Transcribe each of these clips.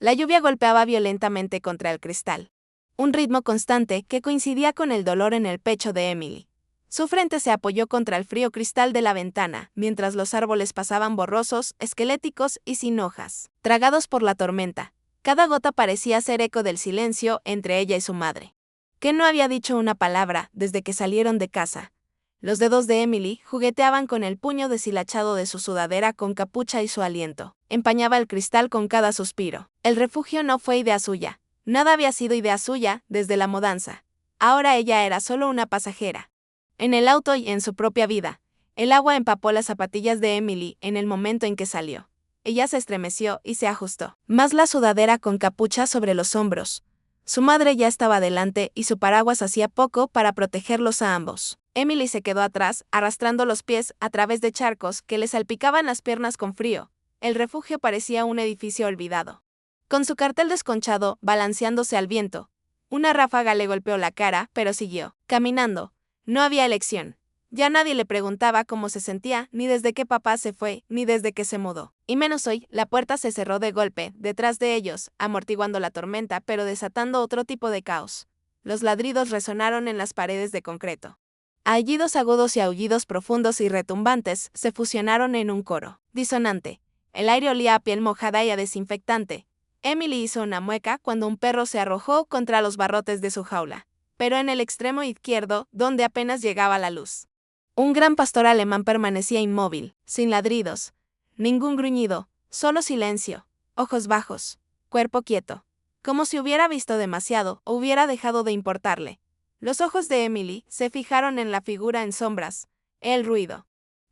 La lluvia golpeaba violentamente contra el cristal. Un ritmo constante que coincidía con el dolor en el pecho de Emily. Su frente se apoyó contra el frío cristal de la ventana, mientras los árboles pasaban borrosos, esqueléticos y sin hojas, tragados por la tormenta. Cada gota parecía ser eco del silencio entre ella y su madre, que no había dicho una palabra desde que salieron de casa. Los dedos de Emily jugueteaban con el puño deshilachado de su sudadera con capucha y su aliento empañaba el cristal con cada suspiro. El refugio no fue idea suya. Nada había sido idea suya desde la mudanza. Ahora ella era solo una pasajera. En el auto y en su propia vida, el agua empapó las zapatillas de Emily en el momento en que salió. Ella se estremeció y se ajustó más la sudadera con capucha sobre los hombros. Su madre ya estaba delante y su paraguas hacía poco para protegerlos a ambos. Emily se quedó atrás, arrastrando los pies a través de charcos que le salpicaban las piernas con frío. El refugio parecía un edificio olvidado. Con su cartel desconchado, balanceándose al viento, una ráfaga le golpeó la cara, pero siguió caminando. No había elección. Ya nadie le preguntaba cómo se sentía, ni desde que papá se fue, ni desde que se mudó. Y menos hoy, la puerta se cerró de golpe, detrás de ellos, amortiguando la tormenta, pero desatando otro tipo de caos. Los ladridos resonaron en las paredes de concreto. Aullidos agudos y aullidos profundos y retumbantes se fusionaron en un coro disonante. El aire olía a piel mojada y a desinfectante. Emily hizo una mueca cuando un perro se arrojó contra los barrotes de su jaula, pero en el extremo izquierdo, donde apenas llegaba la luz. Un gran pastor alemán permanecía inmóvil, sin ladridos, ningún gruñido, solo silencio, ojos bajos, cuerpo quieto, como si hubiera visto demasiado o hubiera dejado de importarle. Los ojos de Emily se fijaron en la figura en sombras. El ruido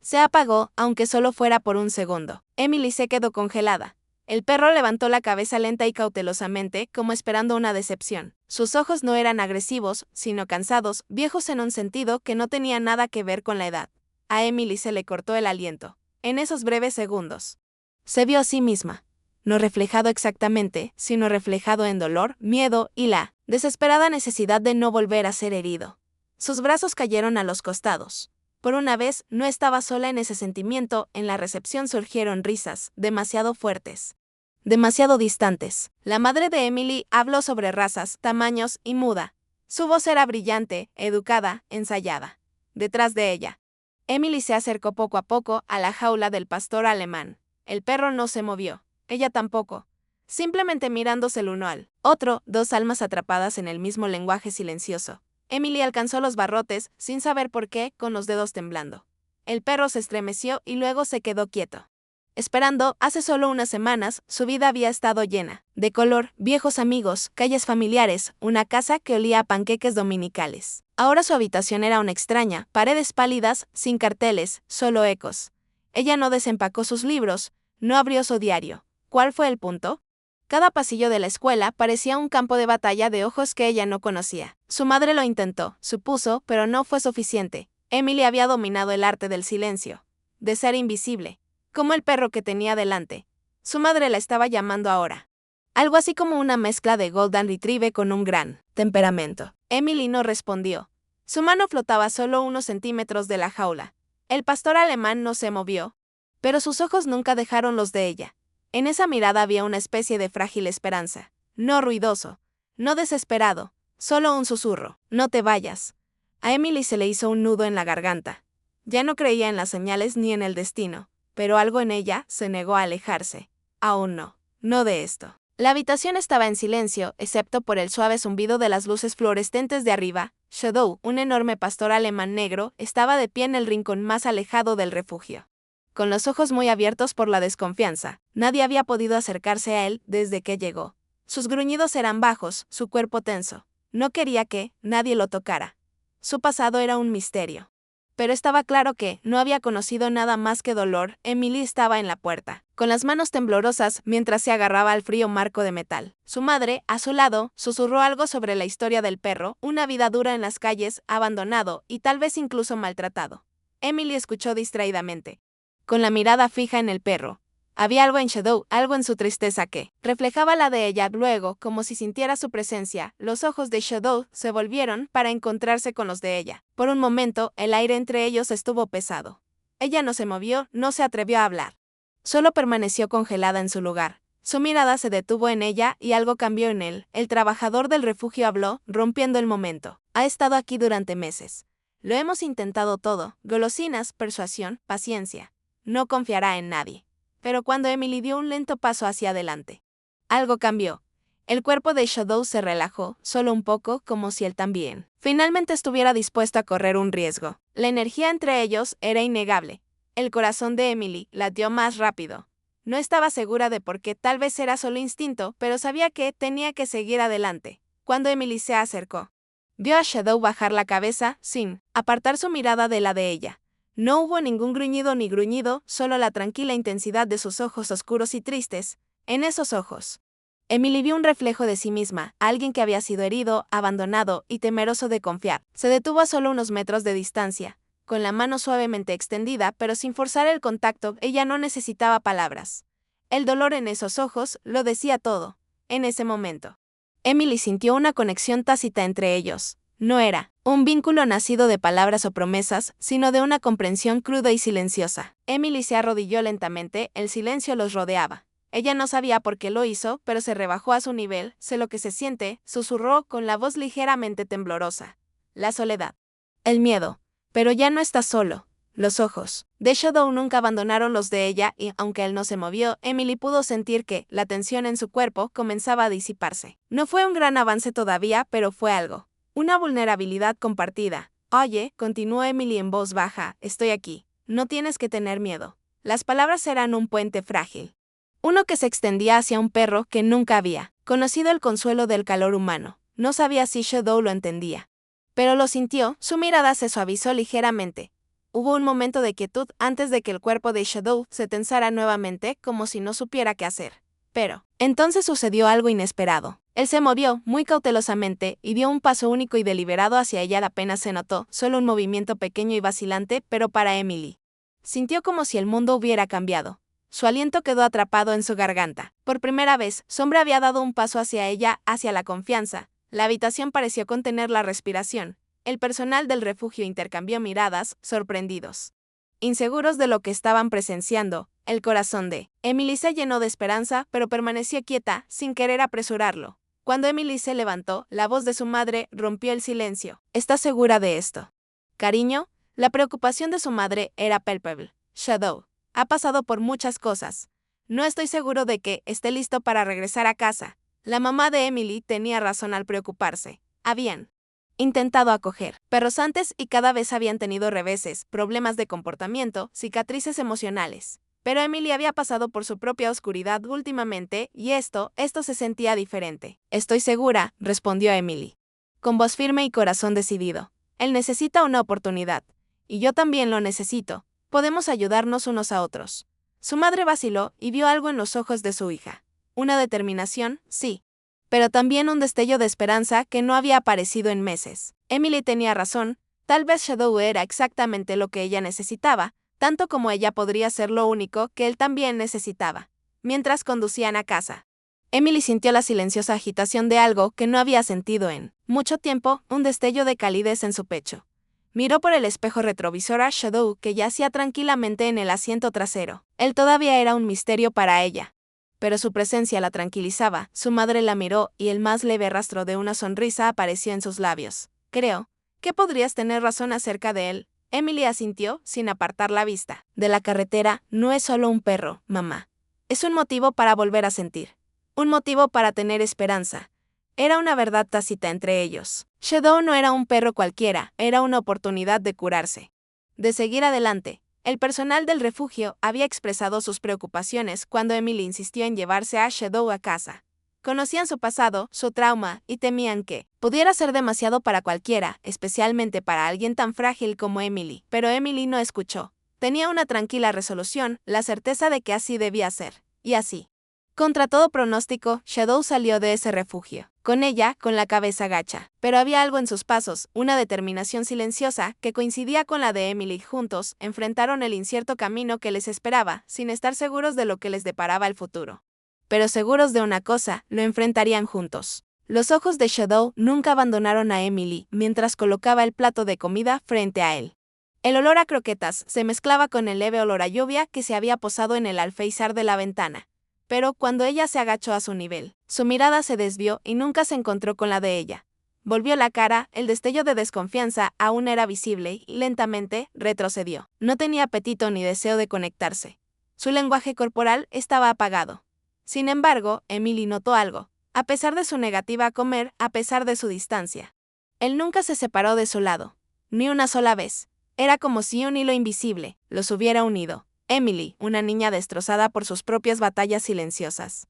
se apagó, aunque solo fuera por un segundo. Emily se quedó congelada. El perro levantó la cabeza lenta y cautelosamente, como esperando una decepción. Sus ojos no eran agresivos, sino cansados, viejos en un sentido que no tenía nada que ver con la edad. A Emily se le cortó el aliento. En esos breves segundos, se vio a sí misma. No reflejado exactamente, sino reflejado en dolor, miedo y la desesperada necesidad de no volver a ser herido. Sus brazos cayeron a los costados. Por una vez, no estaba sola en ese sentimiento. En la recepción surgieron risas, demasiado fuertes, demasiado distantes. La madre de Emily habló sobre razas, tamaños y muda. Su voz era brillante, educada, ensayada. Detrás de ella, Emily se acercó poco a poco a la jaula del pastor alemán. El perro no se movió, ella tampoco. Simplemente mirándose el uno al otro, dos almas atrapadas en el mismo lenguaje silencioso. Emily alcanzó los barrotes, sin saber por qué, con los dedos temblando. El perro se estremeció y luego se quedó quieto. Esperando, hace solo unas semanas, su vida había estado llena de color, viejos amigos, calles familiares, una casa que olía a panqueques dominicales. Ahora su habitación era una extraña, paredes pálidas, sin carteles, solo ecos. Ella no desempacó sus libros, no abrió su diario. ¿Cuál fue el punto? Cada pasillo de la escuela parecía un campo de batalla de ojos que ella no conocía. Su madre lo intentó, supuso, pero no fue suficiente. Emily había dominado el arte del silencio, de ser invisible, como el perro que tenía delante. Su madre la estaba llamando ahora. Algo así como una mezcla de Golden Retriever con un gran temperamento. Emily no respondió. Su mano flotaba solo unos centímetros de la jaula. El pastor alemán no se movió, pero sus ojos nunca dejaron los de ella. En esa mirada había una especie de frágil esperanza. No ruidoso, no desesperado, solo un susurro. No te vayas. A Emily se le hizo un nudo en la garganta. Ya no creía en las señales ni en el destino, pero algo en ella se negó a alejarse. Aún no. No de esto. La habitación estaba en silencio, excepto por el suave zumbido de las luces fluorescentes de arriba. Shadow, un enorme pastor alemán negro, estaba de pie en el rincón más alejado del refugio. Con los ojos muy abiertos por la desconfianza, nadie había podido acercarse a él desde que llegó. Sus gruñidos eran bajos, su cuerpo tenso. No quería que nadie lo tocara. Su pasado era un misterio. Pero estaba claro que no había conocido nada más que dolor. Emily estaba en la puerta, con las manos temblorosas mientras se agarraba al frío marco de metal. Su madre, a su lado, susurró algo sobre la historia del perro, una vida dura en las calles, abandonado y tal vez incluso maltratado. Emily escuchó distraídamente, con la mirada fija en el perro. Había algo en Shadow, algo en su tristeza que reflejaba la de ella. Luego, como si sintiera su presencia, los ojos de Shadow se volvieron para encontrarse con los de ella. Por un momento, el aire entre ellos estuvo pesado. Ella no se movió, no se atrevió a hablar. Solo permaneció congelada en su lugar, Su mirada se detuvo en ella y algo cambió en él. El trabajador del refugio habló, rompiendo el momento. Ha estado aquí durante meses. Lo hemos intentado todo: golosinas, persuasión, paciencia. No confiará en nadie. Pero cuando Emily dio un lento paso hacia adelante, algo cambió. El cuerpo de Shadow se relajó, solo un poco, como si él también finalmente estuviera dispuesto a correr un riesgo. La energía entre ellos era innegable. El corazón de Emily latió más rápido. No estaba segura de por qué, tal vez era solo instinto, pero sabía que tenía que seguir adelante. Cuando Emily se acercó, vio a Shadow bajar la cabeza, sin apartar su mirada de la de ella. No hubo ningún gruñido ni gruñido, solo la tranquila intensidad de sus ojos oscuros y tristes. En esos ojos, Emily vio un reflejo de sí misma, alguien que había sido herido, abandonado y temeroso de confiar. Se detuvo a solo unos metros de distancia, con la mano suavemente extendida, pero sin forzar el contacto. Ella no necesitaba palabras. El dolor en esos ojos lo decía todo. En ese momento, Emily sintió una conexión tácita entre ellos. No era un vínculo nacido de palabras o promesas, sino de una comprensión cruda y silenciosa. Emily se arrodilló lentamente, el silencio los rodeaba. Ella no sabía por qué lo hizo, pero se rebajó a su nivel. Sé lo que se siente, susurró con la voz ligeramente temblorosa. La soledad. El miedo. Pero ya no estás solo. Los ojos de Shadow nunca abandonaron los de ella y, aunque él no se movió, Emily pudo sentir que la tensión en su cuerpo comenzaba a disiparse. No fue un gran avance todavía, pero fue algo. Una vulnerabilidad compartida. Oye, continuó Emily en voz baja, estoy aquí. No tienes que tener miedo. Las palabras eran un puente frágil. Uno que se extendía hacia un perro que nunca había conocido el consuelo del calor humano. No sabía si Shadow lo entendía, pero lo sintió. Su mirada se suavizó ligeramente. Hubo un momento de quietud antes de que el cuerpo de Shadow se tensara nuevamente, como si no supiera qué hacer. Pero entonces sucedió algo inesperado. Él se movió muy cautelosamente y dio un paso único y deliberado hacia ella. Apenas se notó, solo un movimiento pequeño y vacilante, pero para Emily sintió como si el mundo hubiera cambiado. Su aliento quedó atrapado en su garganta. Por primera vez, su hombre había dado un paso hacia ella, hacia la confianza. La habitación pareció contener la respiración. El personal del refugio intercambió miradas, sorprendidos, inseguros de lo que estaban presenciando. El corazón de Emily se llenó de esperanza, pero permaneció quieta, sin querer apresurarlo. Cuando Emily se levantó, la voz de su madre rompió el silencio. ¿Estás segura de esto, cariño? La preocupación de su madre era palpable. Shadow ha pasado por muchas cosas. No estoy seguro de que esté listo para regresar a casa. La mamá de Emily tenía razón al preocuparse. Habían intentado acoger perros antes y cada vez habían tenido reveses, problemas de comportamiento, cicatrices emocionales. Pero Emily había pasado por su propia oscuridad últimamente y esto se sentía diferente. Estoy segura, respondió Emily, con voz firme y corazón decidido. Él necesita una oportunidad. Y yo también lo necesito. Podemos ayudarnos unos a otros. Su madre vaciló y vio algo en los ojos de su hija. Una determinación, sí, pero también un destello de esperanza que no había aparecido en meses. Emily tenía razón, tal vez Shadow era exactamente lo que ella necesitaba, tanto como ella podría ser lo único que él también necesitaba. Mientras conducían a casa, Emily sintió la silenciosa agitación de algo que no había sentido en mucho tiempo, un destello de calidez en su pecho. Miró por el espejo retrovisor a Shadow, que yacía tranquilamente en el asiento trasero. Él todavía era un misterio para ella, pero su presencia la tranquilizaba. Su madre la miró y el más leve rastro de una sonrisa apareció en sus labios. Creo que podrías tener razón acerca de él. Emily asintió, sin apartar la vista. De la carretera no es solo un perro, mamá. Es un motivo para volver a sentir. Un motivo para tener esperanza. Era una verdad tácita entre ellos. Shadow no era un perro cualquiera, era una oportunidad de curarse, de seguir adelante. El personal del refugio había expresado sus preocupaciones cuando Emily insistió en llevarse a Shadow a casa. Conocían su pasado, su trauma, y temían que pudiera ser demasiado para cualquiera, especialmente para alguien tan frágil como Emily. Pero Emily no escuchó. Tenía una tranquila resolución, la certeza de que así debía ser. Y así, contra todo pronóstico, Shadow salió de ese refugio. Con ella, con la cabeza gacha. Pero había algo en sus pasos, una determinación silenciosa, que coincidía con la de Emily. Juntos, enfrentaron el incierto camino que les esperaba, sin estar seguros de lo que les deparaba el futuro. Pero seguros de una cosa, lo enfrentarían juntos. Los ojos de Shadow nunca abandonaron a Emily mientras colocaba el plato de comida frente a él. El olor a croquetas se mezclaba con el leve olor a lluvia que se había posado en el alféizar de la ventana. pero cuando ella se agachó a su nivel, su mirada se desvió y nunca se encontró con la de ella. Volvió la cara, el destello de desconfianza aún era visible y lentamente retrocedió. No tenía apetito ni deseo de conectarse. Su lenguaje corporal estaba apagado. Sin embargo, Emily notó algo. A pesar de su negativa a comer, a pesar de su distancia, él nunca se separó de su lado. Ni una sola vez. Era como si un hilo invisible los hubiera unido. Emily, una niña destrozada por sus propias batallas silenciosas,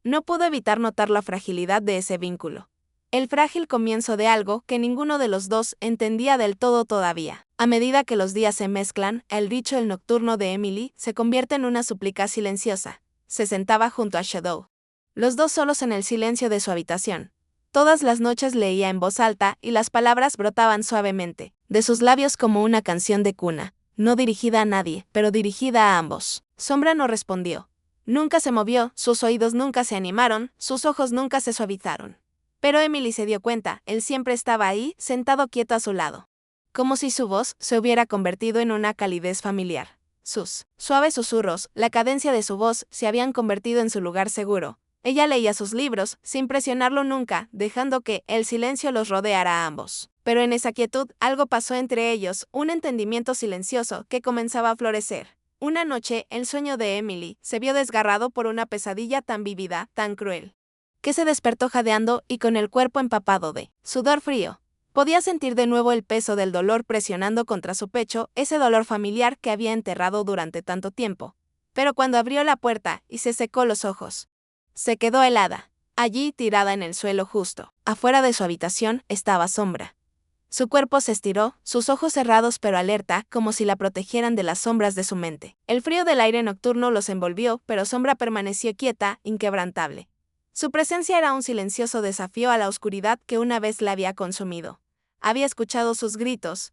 no pudo evitar notar la fragilidad de ese vínculo. El frágil comienzo de algo que ninguno de los dos entendía del todo todavía. A medida que los días se mezclan, el ritual nocturno de Emily se convierte en una súplica silenciosa. Se sentaba junto a Shadow. Los dos solos en el silencio de su habitación. Todas las noches leía en voz alta y las palabras brotaban suavemente de sus labios como una canción de cuna, no dirigida a nadie, pero dirigida a ambos. Sombra no respondió. Nunca se movió, sus oídos nunca se animaron, sus ojos nunca se suavizaron. Pero Emily se dio cuenta, él siempre estaba ahí, sentado quieto a su lado. Como si su voz se hubiera convertido en una calidez familiar. Sus suaves susurros, la cadencia de su voz, se habían convertido en su lugar seguro. Ella leía sus libros, sin presionarlo nunca, dejando que el silencio los rodeara a ambos. Pero en esa quietud, algo pasó entre ellos, un entendimiento silencioso que comenzaba a florecer. Una noche, el sueño de Emily se vio desgarrado por una pesadilla tan vívida, tan cruel, que se despertó jadeando y con el cuerpo empapado de sudor frío. Podía sentir de nuevo el peso del dolor presionando contra su pecho, ese dolor familiar que había enterrado durante tanto tiempo. Pero cuando abrió la puerta y se secó los ojos, se quedó helada. Allí, tirada en el suelo justo afuera de su habitación, estaba Sombra. Su cuerpo se estiró, sus ojos cerrados pero alerta, como si la protegieran de las sombras de su mente. El frío del aire nocturno los envolvió, pero Sombra permaneció quieta, inquebrantable. Su presencia era un silencioso desafío a la oscuridad que una vez la había consumido. Había escuchado sus gritos,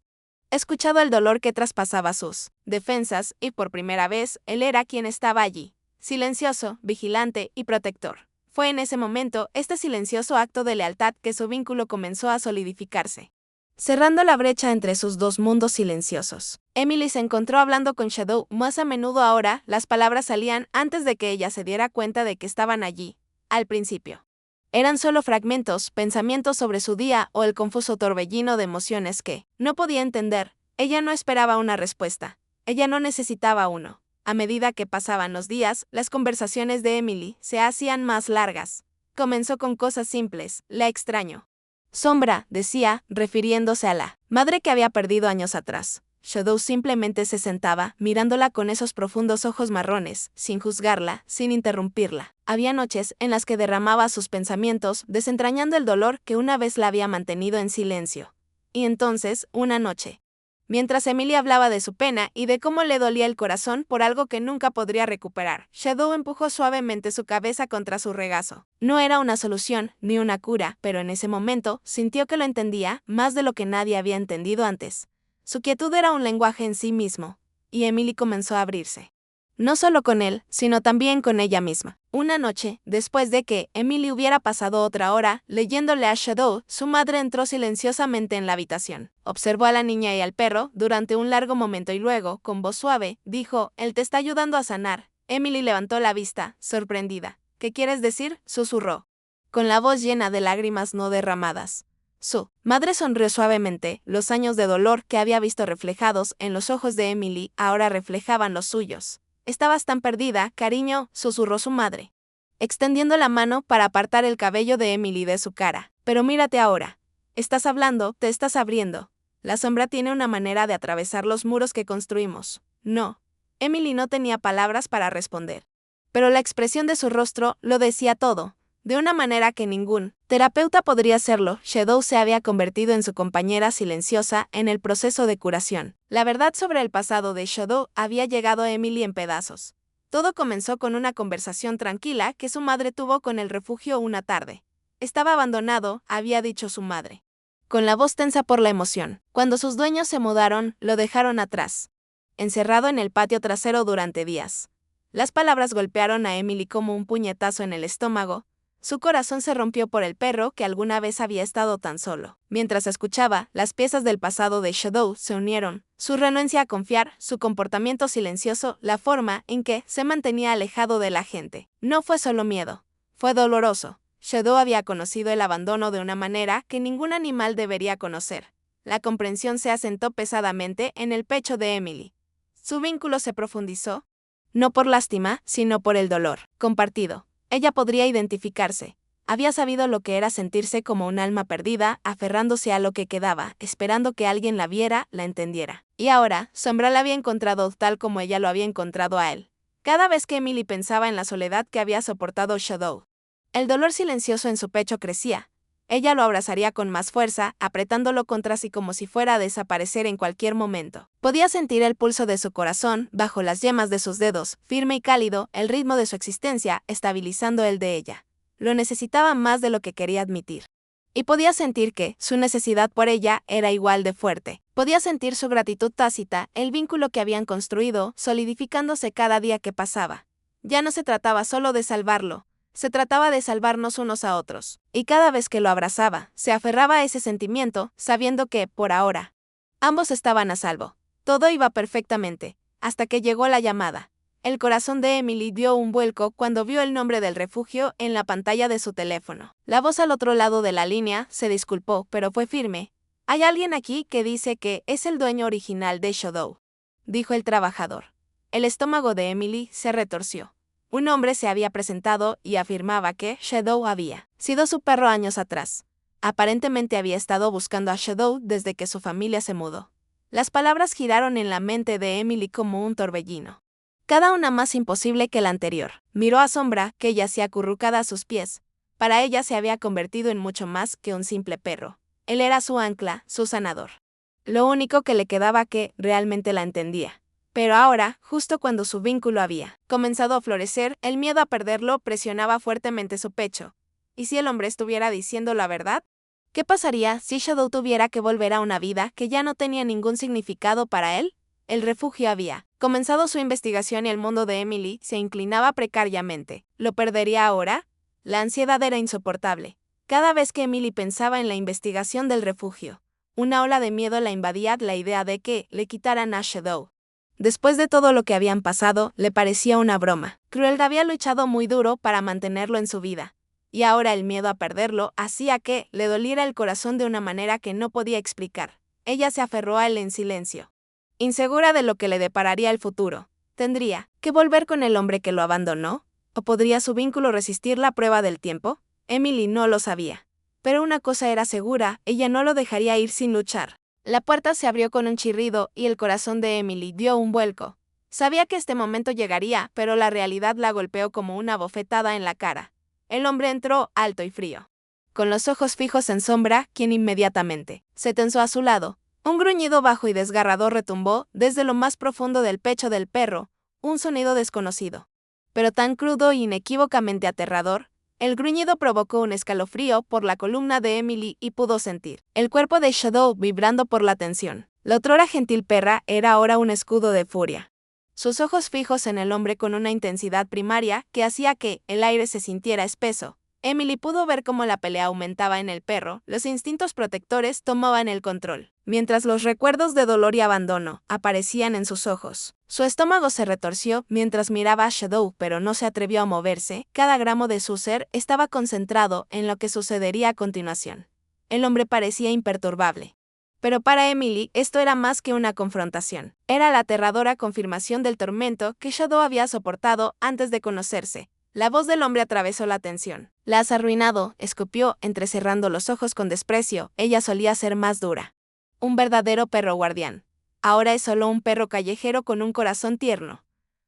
escuchado el dolor que traspasaba sus defensas, y por primera vez, él era quien estaba allí, silencioso, vigilante y protector. Fue en ese momento, este silencioso acto de lealtad, que su vínculo comenzó a solidificarse, cerrando la brecha entre sus dos mundos silenciosos. Emily se encontró hablando con Shadow más a menudo ahora, las palabras salían antes de que ella se diera cuenta de que estaban allí. Al principio, eran solo fragmentos, pensamientos sobre su día o el confuso torbellino de emociones que no podía entender. Ella no esperaba una respuesta. Ella no necesitaba uno. A medida que pasaban los días, las conversaciones de Emily se hacían más largas. Comenzó con cosas simples, la extraño. Sombra, decía, refiriéndose a la madre que había perdido años atrás. Shadow simplemente se sentaba, mirándola con esos profundos ojos marrones, sin juzgarla, sin interrumpirla. Había noches en las que derramaba sus pensamientos, desentrañando el dolor que una vez la había mantenido en silencio. Y entonces, una noche, mientras Emily hablaba de su pena y de cómo le dolía el corazón por algo que nunca podría recuperar, Shadow empujó suavemente su cabeza contra su regazo. No era una solución, ni una cura, pero en ese momento sintió que lo entendía más de lo que nadie había entendido antes. Su quietud era un lenguaje en sí mismo, y Emily comenzó a abrirse. No solo con él, sino también con ella misma. Una noche, después de que Emily hubiera pasado otra hora leyéndole a Shadow, su madre entró silenciosamente en la habitación. Observó a la niña y al perro durante un largo momento y luego, con voz suave, dijo: «Él te está ayudando a sanar». Emily levantó la vista, sorprendida. «¿Qué quieres decir?», susurró, con la voz llena de lágrimas no derramadas. Su madre sonrió suavemente. Los años de dolor que había visto reflejados en los ojos de Emily ahora reflejaban los suyos. «Estabas tan perdida, cariño», susurró su madre, extendiendo la mano para apartar el cabello de Emily de su cara. «Pero mírate ahora. Estás hablando, te estás abriendo. La sombra tiene una manera de atravesar los muros que construimos». «No». Emily no tenía palabras para responder. Pero la expresión de su rostro lo decía todo. De una manera que ningún terapeuta podría hacerlo, Shadow se había convertido en su compañera silenciosa en el proceso de curación. La verdad sobre el pasado de Shadow había llegado a Emily en pedazos. Todo comenzó con una conversación tranquila que su madre tuvo con el refugio una tarde. «Estaba abandonado», había dicho su madre, con la voz tensa por la emoción. Cuando sus dueños se mudaron, lo dejaron atrás, encerrado en el patio trasero durante días. Las palabras golpearon a Emily como un puñetazo en el estómago. Su corazón se rompió por el perro que alguna vez había estado tan solo. Mientras escuchaba, las piezas del pasado de Shadow se unieron. Su renuencia a confiar, su comportamiento silencioso, la forma en que se mantenía alejado de la gente. No fue solo miedo. Fue doloroso. Shadow había conocido el abandono de una manera que ningún animal debería conocer. La comprensión se asentó pesadamente en el pecho de Emily. Su vínculo se profundizó, no por lástima, sino por el dolor compartido. Ella podría identificarse. Había sabido lo que era sentirse como un alma perdida, aferrándose a lo que quedaba, esperando que alguien la viera, la entendiera. Y ahora, Sombra la había encontrado tal como ella lo había encontrado a él. Cada vez que Emily pensaba en la soledad que había soportado Shadow, el dolor silencioso en su pecho crecía. Ella lo abrazaría con más fuerza, apretándolo contra sí como si fuera a desaparecer en cualquier momento. Podía sentir el pulso de su corazón, bajo las yemas de sus dedos, firme y cálido, el ritmo de su existencia, estabilizando el de ella. Lo necesitaba más de lo que quería admitir. Y podía sentir que su necesidad por ella era igual de fuerte. Podía sentir su gratitud tácita, el vínculo que habían construido, solidificándose cada día que pasaba. Ya no se trataba solo de salvarlo. Se trataba de salvarnos unos a otros. Y cada vez que lo abrazaba, se aferraba a ese sentimiento, sabiendo que, por ahora, ambos estaban a salvo. Todo iba perfectamente, hasta que llegó la llamada. El corazón de Emily dio un vuelco cuando vio el nombre del refugio en la pantalla de su teléfono. La voz al otro lado de la línea se disculpó, pero fue firme. «Hay alguien aquí que dice que es el dueño original de Shadow», dijo el trabajador. El estómago de Emily se retorció. Un hombre se había presentado y afirmaba que Shadow había sido su perro años atrás. Aparentemente había estado buscando a Shadow desde que su familia se mudó. Las palabras giraron en la mente de Emily como un torbellino. Cada una más imposible que la anterior. Miró a Sombra, que yacía acurrucada a sus pies. Para ella se había convertido en mucho más que un simple perro. Él era su ancla, su sanador. Lo único que le quedaba que realmente la entendía. Pero ahora, justo cuando su vínculo había comenzado a florecer, el miedo a perderlo presionaba fuertemente su pecho. ¿Y si el hombre estuviera diciendo la verdad? ¿Qué pasaría si Shadow tuviera que volver a una vida que ya no tenía ningún significado para él? El refugio había comenzado su investigación y el mundo de Emily se inclinaba precariamente. ¿Lo perdería ahora? La ansiedad era insoportable. Cada vez que Emily pensaba en la investigación del refugio, una ola de miedo la invadía la idea de que le quitaran a Shadow. Después de todo lo que habían pasado, le parecía una broma. Cruel había luchado muy duro para mantenerlo en su vida. Y ahora el miedo a perderlo hacía que le doliera el corazón de una manera que no podía explicar. Ella se aferró a él en silencio. Insegura de lo que le depararía el futuro. ¿Tendría que volver con el hombre que lo abandonó? ¿O podría su vínculo resistir la prueba del tiempo? Emily no lo sabía. Pero una cosa era segura, ella no lo dejaría ir sin luchar. La puerta se abrió con un chirrido y el corazón de Emily dio un vuelco. Sabía que este momento llegaría, pero la realidad la golpeó como una bofetada en la cara. El hombre entró, alto y frío, con los ojos fijos en Sombra, quien inmediatamente se tensó a su lado. Un gruñido bajo y desgarrador retumbó desde lo más profundo del pecho del perro, un sonido desconocido, pero tan crudo e inequívocamente aterrador. El gruñido provocó un escalofrío por la columna de Emily y pudo sentir el cuerpo de Shadow vibrando por la tensión. La otrora gentil perra era ahora un escudo de furia. Sus ojos fijos en el hombre con una intensidad primaria que hacía que el aire se sintiera espeso. Emily pudo ver cómo la pelea aumentaba en el perro, los instintos protectores tomaban el control, mientras los recuerdos de dolor y abandono aparecían en sus ojos. Su estómago se retorció mientras miraba a Shadow, pero no se atrevió a moverse. Cada gramo de su ser estaba concentrado en lo que sucedería a continuación. El hombre parecía imperturbable. Pero para Emily esto era más que una confrontación. Era la aterradora confirmación del tormento que Shadow había soportado antes de conocerse. La voz del hombre atravesó la tensión. «La has arruinado», escupió, entrecerrando los ojos con desprecio. Ella solía ser más dura. Un verdadero perro guardián. Ahora es solo un perro callejero con un corazón tierno.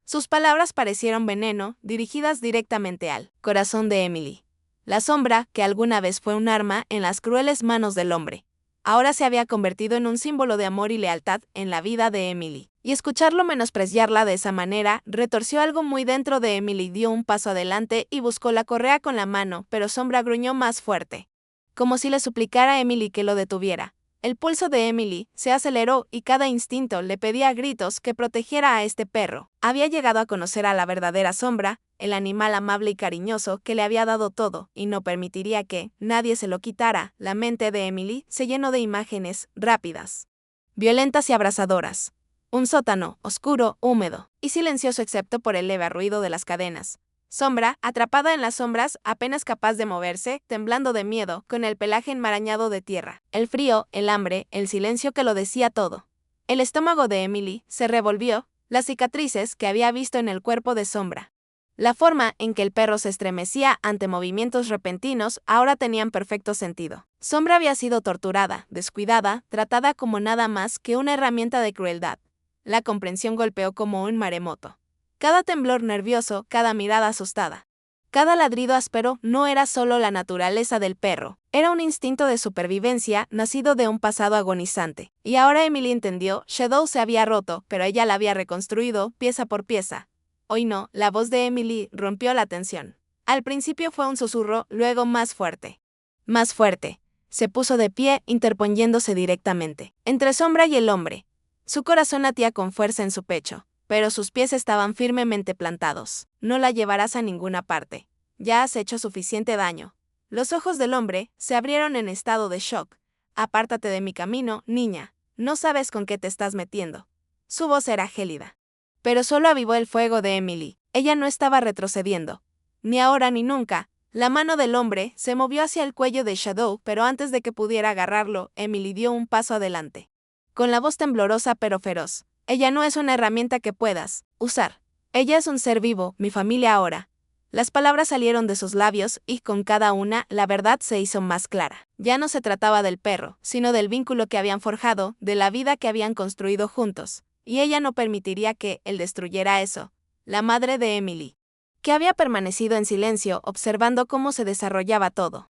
Sus palabras parecieron veneno, dirigidas directamente al corazón de Emily. La sombra, que alguna vez fue un arma en las crueles manos del hombre, ahora se había convertido en un símbolo de amor y lealtad en la vida de Emily. Y escucharlo menospreciarla de esa manera retorció algo muy dentro de Emily. Dio un paso adelante y buscó la correa con la mano, pero Sombra gruñó más fuerte, como si le suplicara a Emily que lo detuviera. El pulso de Emily se aceleró y cada instinto le pedía a gritos que protegiera a este perro. Había llegado a conocer a la verdadera Sombra, el animal amable y cariñoso que le había dado todo, y no permitiría que nadie se lo quitara. La mente de Emily se llenó de imágenes rápidas, violentas y abrasadoras. Un sótano, oscuro, húmedo, y silencioso excepto por el leve ruido de las cadenas. Sombra, atrapada en las sombras, apenas capaz de moverse, temblando de miedo, con el pelaje enmarañado de tierra. El frío, el hambre, el silencio que lo decía todo. El estómago de Emily se revolvió, las cicatrices que había visto en el cuerpo de Sombra. La forma en que el perro se estremecía ante movimientos repentinos ahora tenían perfecto sentido. Sombra había sido torturada, descuidada, tratada como nada más que una herramienta de crueldad. La comprensión golpeó como un maremoto. Cada temblor nervioso, cada mirada asustada, cada ladrido áspero no era solo la naturaleza del perro, era un instinto de supervivencia nacido de un pasado agonizante. Y ahora Emily entendió, Shadow se había roto, pero ella la había reconstruido, pieza por pieza. Hoy no, la voz de Emily rompió la tensión. Al principio fue un susurro, luego más fuerte. Más fuerte. Se puso de pie, interponiéndose directamente entre Sombra y el hombre. Su corazón latía con fuerza en su pecho, pero sus pies estaban firmemente plantados. No la llevarás a ninguna parte. Ya has hecho suficiente daño. Los ojos del hombre se abrieron en estado de shock. Apártate de mi camino, niña. No sabes con qué te estás metiendo. Su voz era gélida. Pero solo avivó el fuego de Emily. Ella no estaba retrocediendo. Ni ahora ni nunca. La mano del hombre se movió hacia el cuello de Shadow, pero antes de que pudiera agarrarlo, Emily dio un paso adelante. Con la voz temblorosa pero feroz. Ella no es una herramienta que puedas usar. Ella es un ser vivo, mi familia ahora. Las palabras salieron de sus labios y con cada una la verdad se hizo más clara. Ya no se trataba del perro, sino del vínculo que habían forjado, de la vida que habían construido juntos. Y ella no permitiría que él destruyera eso. La madre de Emily, que había permanecido en silencio observando cómo se desarrollaba todo.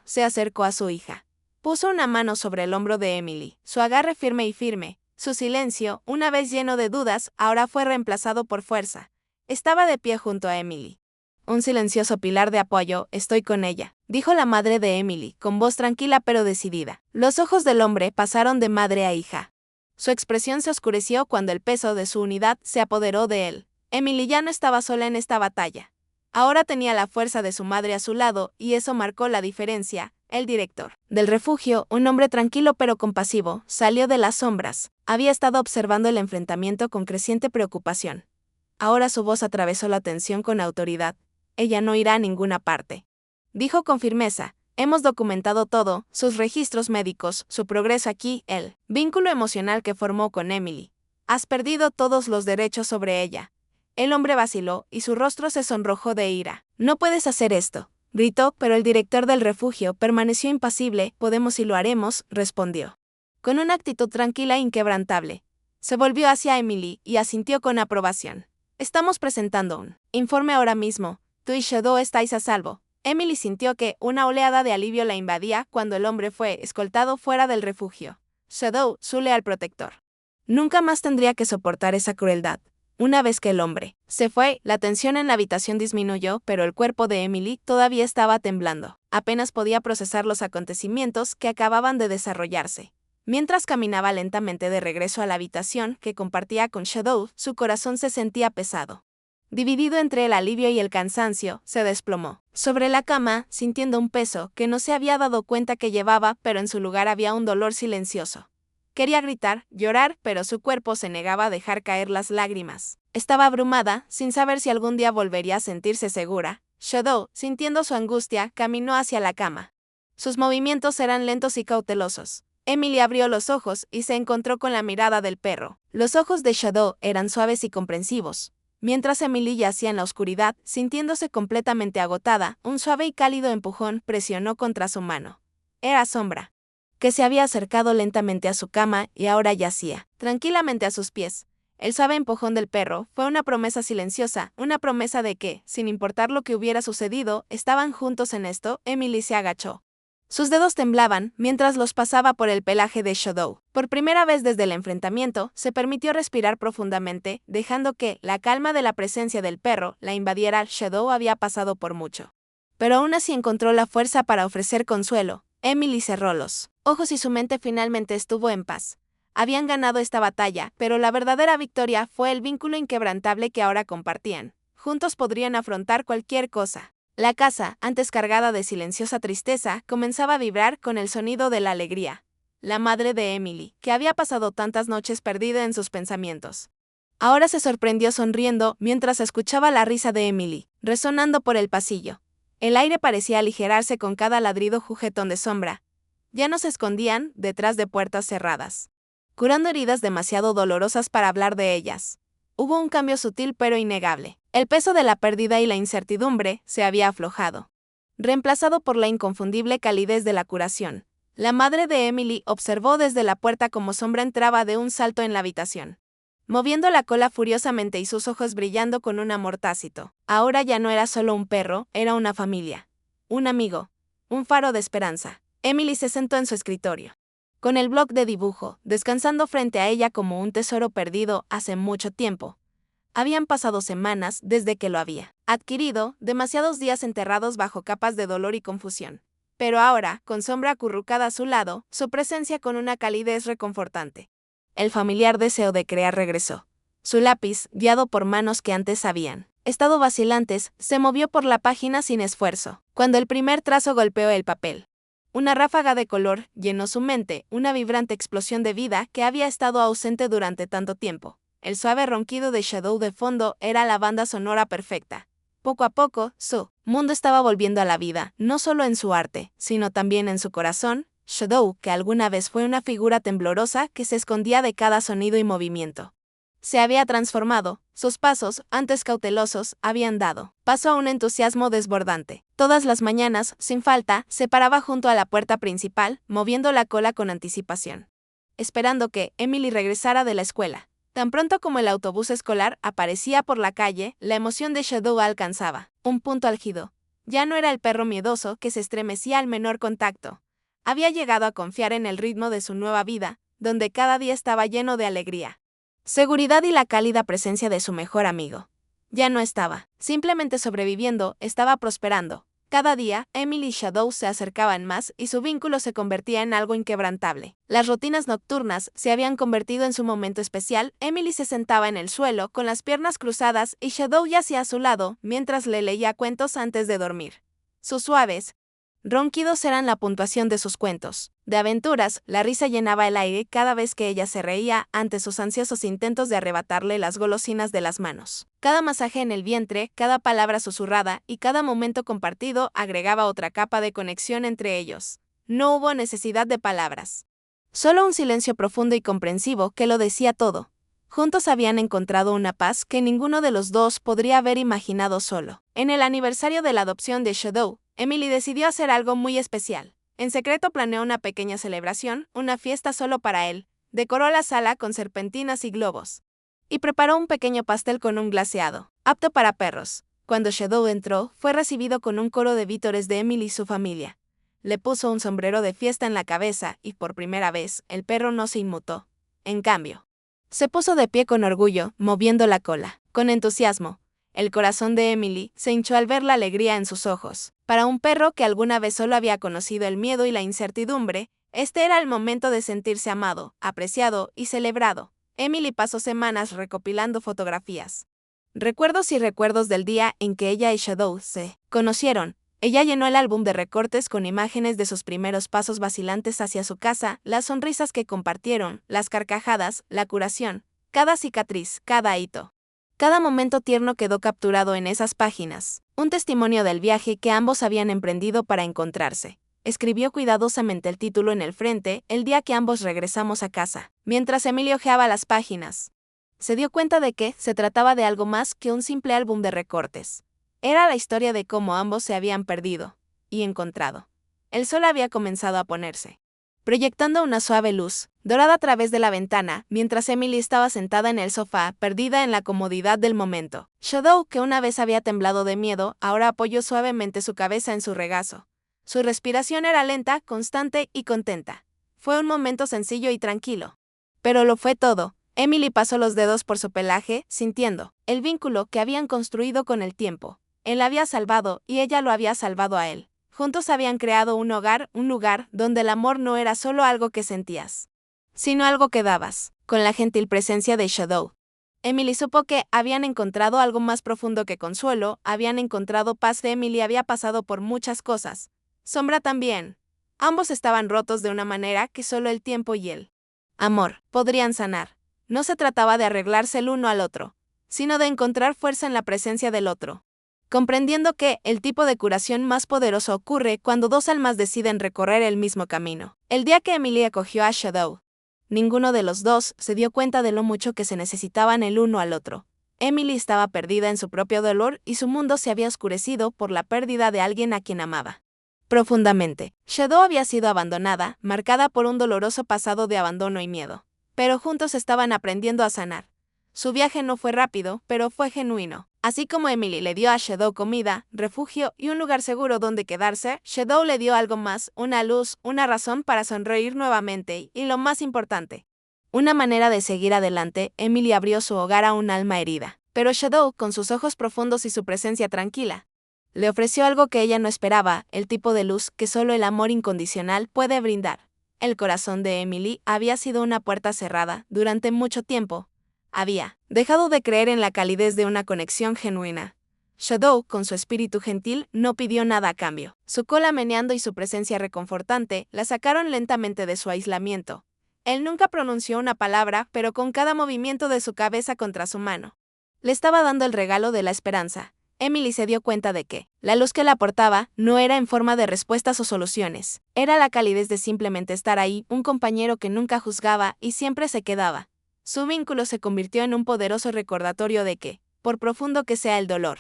Se acercó a su hija. Puso una mano sobre el hombro de Emily, su agarre firme. Su silencio, una vez lleno de dudas, ahora fue reemplazado por fuerza. Estaba de pie junto a Emily. Un silencioso pilar de apoyo, estoy con ella, dijo la madre de Emily, con voz tranquila pero decidida. Los ojos del hombre pasaron de madre a hija. Su expresión se oscureció cuando el peso de su unidad se apoderó de él. Emily ya no estaba sola en esta batalla. Ahora tenía la fuerza de su madre a su lado, y eso marcó la diferencia. El director del refugio, un hombre tranquilo pero compasivo, salió de las sombras. Había estado observando el enfrentamiento con creciente preocupación. Ahora su voz atravesó la tensión con autoridad. Ella no irá a ninguna parte. Dijo con firmeza, hemos documentado todo, sus registros médicos, su progreso aquí, el vínculo emocional que formó con Emily. Has perdido todos los derechos sobre ella. El hombre vaciló y su rostro se sonrojó de ira. No puedes hacer esto, gritó, pero el director del refugio permaneció impasible. Podemos y lo haremos, respondió. Con una actitud tranquila e inquebrantable. Se volvió hacia Emily y asintió con aprobación. Estamos presentando un informe ahora mismo. Tú y Shadow estáis a salvo. Emily sintió que una oleada de alivio la invadía cuando el hombre fue escoltado fuera del refugio. Shadow, su leal protector. Nunca más tendría que soportar esa crueldad. Una vez que el hombre se fue, la tensión en la habitación disminuyó, pero el cuerpo de Emily todavía estaba temblando. Apenas podía procesar los acontecimientos que acababan de desarrollarse. Mientras caminaba lentamente de regreso a la habitación que compartía con Shadow, su corazón se sentía pesado. Dividido entre el alivio y el cansancio, se desplomó sobre la cama, sintiendo un peso que no se había dado cuenta que llevaba, pero en su lugar había un dolor silencioso. Quería gritar, llorar, pero su cuerpo se negaba a dejar caer las lágrimas. Estaba abrumada, sin saber si algún día volvería a sentirse segura. Shadow, sintiendo su angustia, caminó hacia la cama. Sus movimientos eran lentos y cautelosos. Emily abrió los ojos y se encontró con la mirada del perro. Los ojos de Shadow eran suaves y comprensivos. Mientras Emily yacía en la oscuridad, sintiéndose completamente agotada, un suave y cálido empujón presionó contra su mano. Era Sombra, que se había acercado lentamente a su cama y ahora yacía tranquilamente a sus pies. El suave empujón del perro fue una promesa silenciosa, una promesa de que, sin importar lo que hubiera sucedido, estaban juntos en esto. Emily se agachó. Sus dedos temblaban mientras los pasaba por el pelaje de Shadow. Por primera vez desde el enfrentamiento, se permitió respirar profundamente, dejando que la calma de la presencia del perro la invadiera. Shadow había pasado por mucho, pero aún así encontró la fuerza para ofrecer consuelo. Emily cerró los ojos y su mente finalmente estuvo en paz. Habían ganado esta batalla, pero la verdadera victoria fue el vínculo inquebrantable que ahora compartían. Juntos podrían afrontar cualquier cosa. La casa, antes cargada de silenciosa tristeza, comenzaba a vibrar con el sonido de la alegría. La madre de Emily, que había pasado tantas noches perdida en sus pensamientos, ahora se sorprendió sonriendo mientras escuchaba la risa de Emily, resonando por el pasillo. El aire parecía aligerarse con cada ladrido juguetón de sombra. Ya no se escondían detrás de puertas cerradas, curando heridas demasiado dolorosas para hablar de ellas. Hubo un cambio sutil pero innegable. El peso de la pérdida y la incertidumbre se había aflojado, reemplazado por la inconfundible calidez de la curación. La madre de Emily observó desde la puerta como Sombra entraba de un salto en la habitación, moviendo la cola furiosamente y sus ojos brillando con un amor tácito. Ahora ya no era solo un perro, era una familia, un amigo, un faro de esperanza. Emily se sentó en su escritorio, con el bloc de dibujo, descansando frente a ella como un tesoro perdido hace mucho tiempo. Habían pasado semanas desde que lo había adquirido, demasiados días enterrados bajo capas de dolor y confusión. Pero ahora, con Sombra acurrucada a su lado, su presencia con una calidez reconfortante. El familiar deseo de crear regresó. Su lápiz, guiado por manos que antes habían estado vacilantes, se movió por la página sin esfuerzo, cuando el primer trazo golpeó el papel. Una ráfaga de color llenó su mente, una vibrante explosión de vida que había estado ausente durante tanto tiempo. El suave ronquido de Shadow de fondo era la banda sonora perfecta. Poco a poco, su mundo estaba volviendo a la vida, no solo en su arte, sino también en su corazón. Shadow, que alguna vez fue una figura temblorosa que se escondía de cada sonido y movimiento, se había transformado. Sus pasos, antes cautelosos, habían dado paso a un entusiasmo desbordante. Todas las mañanas, sin falta, se paraba junto a la puerta principal, moviendo la cola con anticipación, esperando que Emily regresara de la escuela. Tan pronto como el autobús escolar aparecía por la calle, la emoción de Shadow alcanzaba un punto álgido. Ya no era el perro miedoso que se estremecía al menor contacto. Había llegado a confiar en el ritmo de su nueva vida, donde cada día estaba lleno de alegría, seguridad y la cálida presencia de su mejor amigo. Ya no estaba simplemente sobreviviendo, estaba prosperando. Cada día, Emily y Shadow se acercaban más y su vínculo se convertía en algo inquebrantable. Las rutinas nocturnas se habían convertido en su momento especial. Emily se sentaba en el suelo con las piernas cruzadas y Shadow yacía a su lado mientras le leía cuentos antes de dormir. Sus suaves ronquidos eran la puntuación de sus cuentos de aventuras. La risa llenaba el aire cada vez que ella se reía ante sus ansiosos intentos de arrebatarle las golosinas de las manos. Cada masaje en el vientre, cada palabra susurrada y cada momento compartido agregaba otra capa de conexión entre ellos. No hubo necesidad de palabras, solo un silencio profundo y comprensivo que lo decía todo. Juntos habían encontrado una paz que ninguno de los dos podría haber imaginado solo. En el aniversario de la adopción de Shadow, Emily decidió hacer algo muy especial. En secreto planeó una pequeña celebración, una fiesta solo para él. Decoró la sala con serpentinas y globos, y preparó un pequeño pastel con un glaseado, apto para perros. Cuando Shadow entró, fue recibido con un coro de vítores de Emily y su familia. Le puso un sombrero de fiesta en la cabeza y por primera vez, el perro no se inmutó. En cambio, se puso de pie con orgullo, moviendo la cola, con entusiasmo. El corazón de Emily se hinchó al ver la alegría en sus ojos. Para un perro que alguna vez solo había conocido el miedo y la incertidumbre, este era el momento de sentirse amado, apreciado y celebrado. Emily pasó semanas recopilando fotografías, recuerdos y recuerdos del día en que ella y Shadow se conocieron. Ella llenó el álbum de recortes con imágenes de sus primeros pasos vacilantes hacia su casa, las sonrisas que compartieron, las carcajadas, la curación, cada cicatriz, cada hito. Cada momento tierno quedó capturado en esas páginas, un testimonio del viaje que ambos habían emprendido para encontrarse. Escribió cuidadosamente el título en el frente, el día que ambos regresamos a casa. Mientras Emily hojeaba las páginas, se dio cuenta de que se trataba de algo más que un simple álbum de recortes. Era la historia de cómo ambos se habían perdido y encontrado. El sol había comenzado a ponerse, proyectando una suave luz dorada a través de la ventana, mientras Emily estaba sentada en el sofá, perdida en la comodidad del momento. Shadow, que una vez había temblado de miedo, ahora apoyó suavemente su cabeza en su regazo. Su respiración era lenta, constante y contenta. Fue un momento sencillo y tranquilo. Pero lo fue todo. Emily pasó los dedos por su pelaje, sintiendo el vínculo que habían construido con el tiempo. Él la había salvado y ella lo había salvado a él. Juntos habían creado un hogar, un lugar donde el amor no era solo algo que sentías, sino algo que dabas. Con la gentil presencia de Shadow, Emily supo que habían encontrado algo más profundo que consuelo, habían encontrado paz. Emily había pasado por muchas cosas. Sombra también. Ambos estaban rotos de una manera que solo el tiempo y el amor podrían sanar. No se trataba de arreglarse el uno al otro, sino de encontrar fuerza en la presencia del otro. Comprendiendo que el tipo de curación más poderoso ocurre cuando dos almas deciden recorrer el mismo camino. El día que Emily acogió a Shadow, ninguno de los dos se dio cuenta de lo mucho que se necesitaban el uno al otro. Emily estaba perdida en su propio dolor y su mundo se había oscurecido por la pérdida de alguien a quien amaba profundamente. Shadow había sido abandonada, marcada por un doloroso pasado de abandono y miedo. Pero juntos estaban aprendiendo a sanar. Su viaje no fue rápido, pero fue genuino. Así como Emily le dio a Shadow comida, refugio y un lugar seguro donde quedarse, Shadow le dio algo más, una luz, una razón para sonreír nuevamente y, lo más importante, una manera de seguir adelante. Emily abrió su hogar a un alma herida. Pero Shadow, con sus ojos profundos y su presencia tranquila, le ofreció algo que ella no esperaba, el tipo de luz que solo el amor incondicional puede brindar. El corazón de Emily había sido una puerta cerrada durante mucho tiempo. Había dejado de creer en la calidez de una conexión genuina. Shadow, con su espíritu gentil, no pidió nada a cambio. Su cola meneando y su presencia reconfortante la sacaron lentamente de su aislamiento. Él nunca pronunció una palabra, pero con cada movimiento de su cabeza contra su mano, le estaba dando el regalo de la esperanza. Emily se dio cuenta de que la luz que la aportaba no era en forma de respuestas o soluciones, era la calidez de simplemente estar ahí, un compañero que nunca juzgaba y siempre se quedaba. Su vínculo se convirtió en un poderoso recordatorio de que, por profundo que sea el dolor,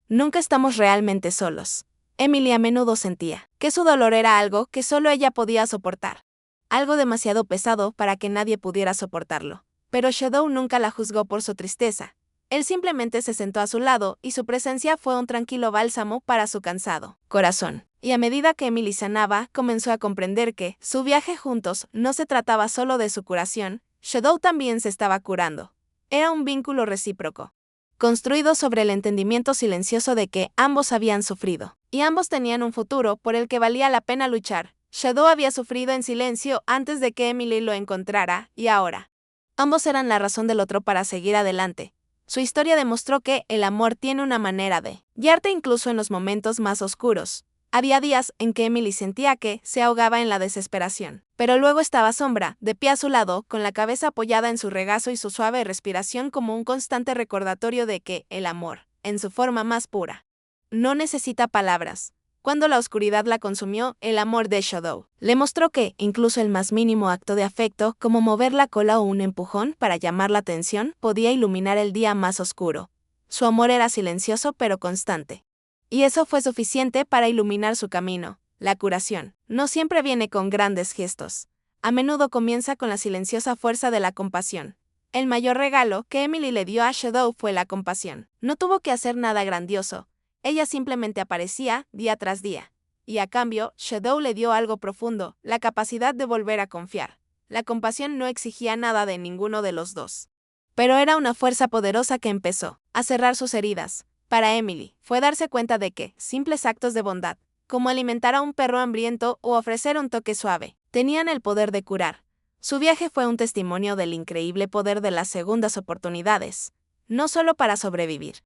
nunca estamos realmente solos. Emily a menudo sentía que su dolor era algo que solo ella podía soportar, algo demasiado pesado para que nadie pudiera soportarlo. Pero Shadow nunca la juzgó por su tristeza. Él simplemente se sentó a su lado y su presencia fue un tranquilo bálsamo para su cansado corazón. Y a medida que Emily sanaba, comenzó a comprender que su viaje juntos no se trataba solo de su curación, Shadow también se estaba curando. Era un vínculo recíproco, construido sobre el entendimiento silencioso de que ambos habían sufrido, y ambos tenían un futuro por el que valía la pena luchar. Shadow había sufrido en silencio antes de que Emily lo encontrara, y ahora ambos eran la razón del otro para seguir adelante. Su historia demostró que el amor tiene una manera de guiarte incluso en los momentos más oscuros. Había días en que Emily sentía que se ahogaba en la desesperación, pero luego estaba Sombra, de pie a su lado, con la cabeza apoyada en su regazo y su suave respiración como un constante recordatorio de que el amor, en su forma más pura, no necesita palabras. Cuando la oscuridad la consumió, el amor de Shadow le mostró que, incluso el más mínimo acto de afecto, como mover la cola o un empujón para llamar la atención, podía iluminar el día más oscuro. Su amor era silencioso pero constante. Y eso fue suficiente para iluminar su camino. La curación no siempre viene con grandes gestos. A menudo comienza con la silenciosa fuerza de la compasión. El mayor regalo que Emily le dio a Shadow fue la compasión. No tuvo que hacer nada grandioso. Ella simplemente aparecía día tras día. Y a cambio, Shadow le dio algo profundo, la capacidad de volver a confiar. La compasión no exigía nada de ninguno de los dos. Pero era una fuerza poderosa que empezó a cerrar sus heridas. Para Emily, fue darse cuenta de que simples actos de bondad, como alimentar a un perro hambriento o ofrecer un toque suave, tenían el poder de curar. Su viaje fue un testimonio del increíble poder de las segundas oportunidades, no solo para sobrevivir,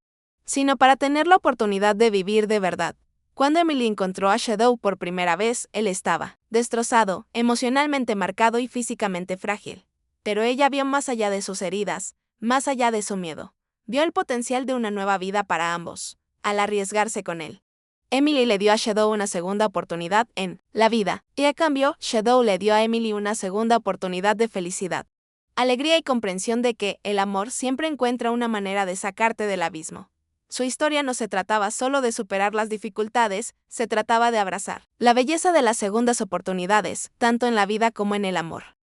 sino para tener la oportunidad de vivir de verdad. Cuando Emily encontró a Shadow por primera vez, él estaba destrozado, emocionalmente marcado y físicamente frágil. Pero ella vio más allá de sus heridas, más allá de su miedo. Vio el potencial de una nueva vida para ambos, al arriesgarse con él. Emily le dio a Shadow una segunda oportunidad en la vida, y a cambio, Shadow le dio a Emily una segunda oportunidad de felicidad, alegría y comprensión de que el amor siempre encuentra una manera de sacarte del abismo. Su historia no se trataba solo de superar las dificultades, se trataba de abrazar la belleza de las segundas oportunidades, tanto en la vida como en el amor.